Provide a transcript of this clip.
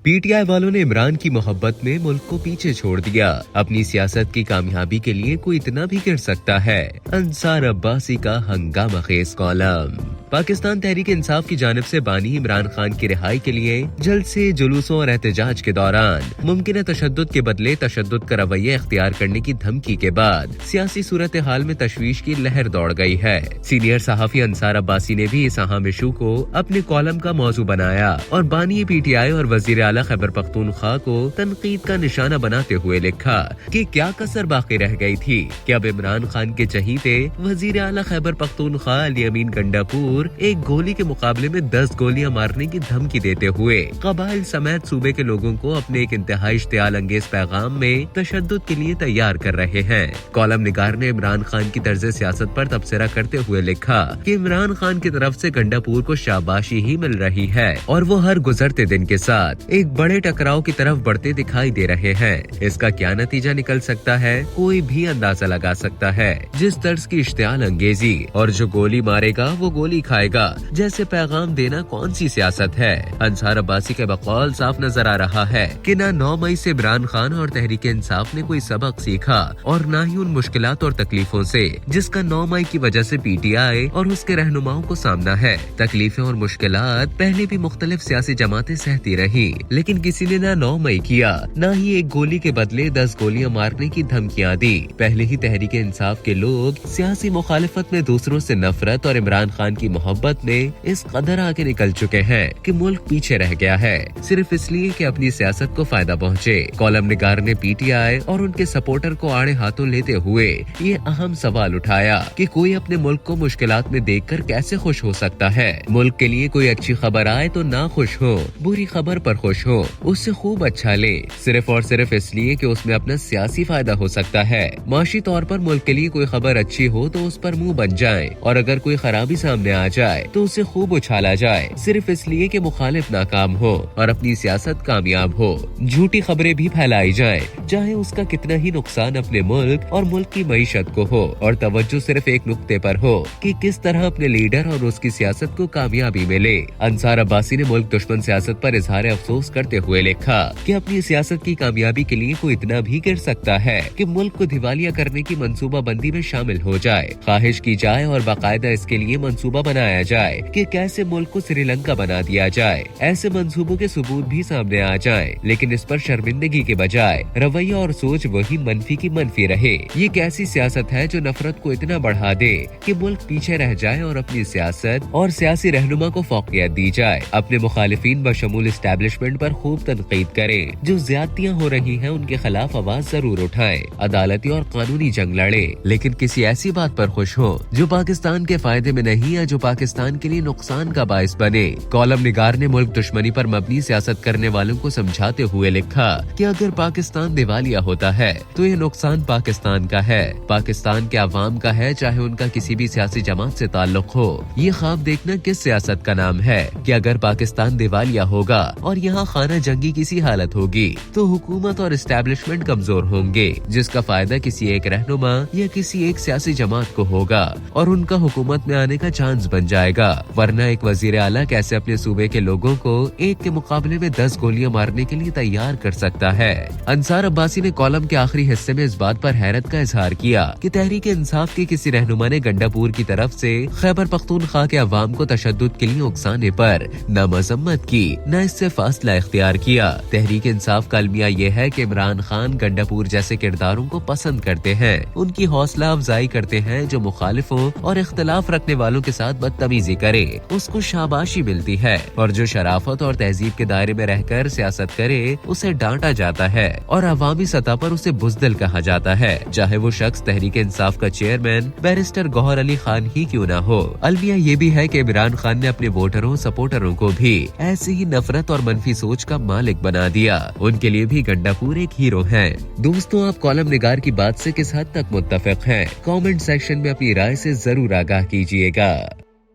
PTI वालों ने इमरान की मोहब्बत में मुल्क को पीछे छोड़ दिया। अपनी सियासत की कामयाबी के लिए कोई इतना भी गिर सकता है। अंसार अब्बासी का हंगामा खेज कॉलम। पाकिस्तान तहरीक इंसाफ की जानिब से बानी इमरान खान की रिहाई के लिए जल्द से जुलूसों और एहतजाज के दौरान मुमकिन तशद्दुद के बदले तशद्दुद का रवैया इख्तियार करने की धमकी के बाद सियासी सूरत हाल में तशवीश की लहर दौड़ गई है। सीनियर सहाफी अंसार अब्बासी ने भी इस अहम इशू को अपने कॉलम का मौजू बनाया और बानी पीटीआई और वजीर आला खैबर पख्तूनख्वा को तनकीद का निशाना बनाते हुए लिखा कि क्या कसर बाकी रह गई थी कि अब इमरान खान के चहीते वजीर आला खैबर पख्तूनख्वा अली अमीन गंडापुर एक गोली के मुकाबले में 10 गोलियां मारने की धमकी देते हुए कबाइल समेत सूबे के लोगों को अपने एक इंतहाई इश्तियाल अंगेज पैगाम में तशद्दुद के लिए तैयार कर रहे हैं। कॉलम निगार ने इमरान खान की तर्ज सियासत पर तबसरा करते हुए लिखा कि इमरान खान की तरफ से गंडापुर को शाबाशी ही मिल रही है और वो हर गुजरते दिन के साथ एक बड़े टकराव की तरफ बढ़ते दिखाई दे रहे हैं। इसका क्या नतीजा निकल सकता है कोई भी अंदाजा लगा सकता है। जिस तर्ज की इश्तियाल अंगेजी और जो गोली मारेगा वो गोली खाएगा जैसे पैगाम देना कौन सी सियासत है। अंसार अब्बासी के बकौल साफ नजर आ रहा है कि न 9 मई से इमरान खान और तहरीक इंसाफ ने कोई सबक सीखा और न ही उन मुश्किलात और तकलीफों से जिसका 9 मई की वजह से पीटीआई और उसके रहनुमाओं को सामना है। तकलीफें और मुश्किलात पहले भी मुख्तलिफ सियासी जमातें सहती रही, लेकिन किसी ने न 9 मई किया न ही एक गोली के बदले 10 गोलियां मारने की धमकियां दी। पहले ही तहरीक इंसाफ के लोग सियासी मुखालिफत में दूसरों से नफरत और इमरान खान की मोहब्बत में इस कदर आगे निकल चुके हैं कि मुल्क पीछे रह गया है सिर्फ इसलिए कि अपनी सियासत को फायदा पहुंचे। कॉलम निगार ने पीटीआई और उनके सपोर्टर को आड़े हाथों लेते हुए ये अहम सवाल उठाया कि कोई अपने मुल्क को मुश्किलात में देखकर कैसे खुश हो सकता है। मुल्क के लिए कोई अच्छी खबर आए तो ना खुश हो, बुरी खबर पर खुश हो, उससे खूब अच्छा ले, सिर्फ और सिर्फ इसलिए कि उसमें अपना सियासी फायदा हो सकता है। माशी तौर पर मुल्क के लिए कोई खबर अच्छी हो तो उस पर मुंह बन जाए और अगर कोई खराबी सामने आ जाए तो उसे खूब उछाला जाए सिर्फ इसलिए कि मुखालिफ नाकाम हो और अपनी सियासत कामयाब हो। झूठी खबरें भी फैलाई जाए चाहे उसका कितना ही नुकसान अपने मुल्क और मुल्क की मईशत को हो और तवज्जो सिर्फ एक नुक्ते पर हो कि किस तरह अपने लीडर और उसकी सियासत को कामयाबी मिले। अंसार अब्बासी ने मुल्क दुश्मन सियासत पर इजहार अफसोस करते हुए लिखा कि अपनी सियासत की कामयाबी के लिए कोई इतना भी गिर सकता है कि मुल्क को दिवालिया करने की मंसूबा बंदी में शामिल हो जाए। ख्वाहिश की जाए और बाकायदा इसके लिए मंसूबा बनाया जाए कि कैसे मुल्क को श्रीलंका बना दिया जाए। ऐसे मंसूबों के सबूत भी सामने आ जाएं, लेकिन इस पर शर्मिंदगी के बजाय रवैया और सोच वही मनफी की मनफी रहे। ये कैसी सियासत है जो नफरत को इतना बढ़ा दे कि मुल्क पीछे रह जाए और अपनी सियासत और सियासी रहनुमा को फौकियत दी जाए। अपने मुखालिफिन बशमूल एस्टेब्लिशमेंट पर खूब तनकीद करे, जो ज्यादतियाँ हो रही हैं उनके खिलाफ आवाज जरूर उठाए, अदालती और कानूनी जंग लड़े, लेकिन किसी ऐसी बात पर खुश हो जो पाकिस्तान के फायदे में नहीं या जो पाकिस्तान के लिए नुकसान का बाइस बने। कॉलम निगार ने मुल्क दुश्मनी पर मबनी सियासत करने वालों को समझाते हुए लिखा कि अगर पाकिस्तान दिवालिया होता है तो ये नुकसान पाकिस्तान का है, पाकिस्तान के अवाम का है, चाहे उनका किसी भी सियासी जमात से ताल्लुक हो। ये ख्वाब देखना किस सियासत का नाम है कि अगर पाकिस्तान दिवालिया होगा और यहाँ खाना जंगी किसी हालत होगी तो हुकूमत और एस्टेब्लिशमेंट कमजोर होंगे, जिसका फायदा किसी एक रहनुमा या किसी एक सियासी जमात को होगा और उनका हुकूमत में आने का चांस बन जाएगा। वरना एक वजीर आला कैसे अपने सूबे के लोगों को एक के मुकाबले में 10 गोलियां मारने के लिए तैयार कर सकता है। अंसार अब्बासी ने कॉलम के आखिरी हिस्से में इस बात पर हैरत का इजहार किया कि तहरीक इंसाफ के किसी रहनुमा ने गंडापुर की तरफ से खैबर पख्तूनख्वा के अवाम को तशद्दुद के लिए उकसाने पर न मजम्मत की न इससे फासला इख्तियार किया। तहरीक इंसाफ का अलमिया ये है कि इमरान खान गंडापुर जैसे किरदारों को पसंद करते हैं, उनकी हौसला अफजाई करते हैं। जो मुखालिफों और इख्तलाफ रखने वालों के साथ बदतमीजी करे उसको शाबाशी मिलती है और जो शराफत और तहजीब के दायरे में रहकर सियासत करे उसे डांटा जाता है और अवामी सतह पर उसे बुज़दिल कहा जाता है, चाहे वो शख्स तहरीक इंसाफ का चेयरमैन बैरिस्टर गौहर अली खान ही क्यों न हो। अलमिया ये भी है कि इमरान खान ने अपने वोटरों सपोर्टरों को भी ऐसी ही नफरत और मनफी सोच का मालिक बना दिया। उनके लिए भी गंडापुर एक हीरो है। दोस्तों, आप कॉलम निगार की बात से किस हद तक मुत्तफिक हैं? कमेंट सेक्शन में अपनी राय से जरूर आगाह कीजिएगा।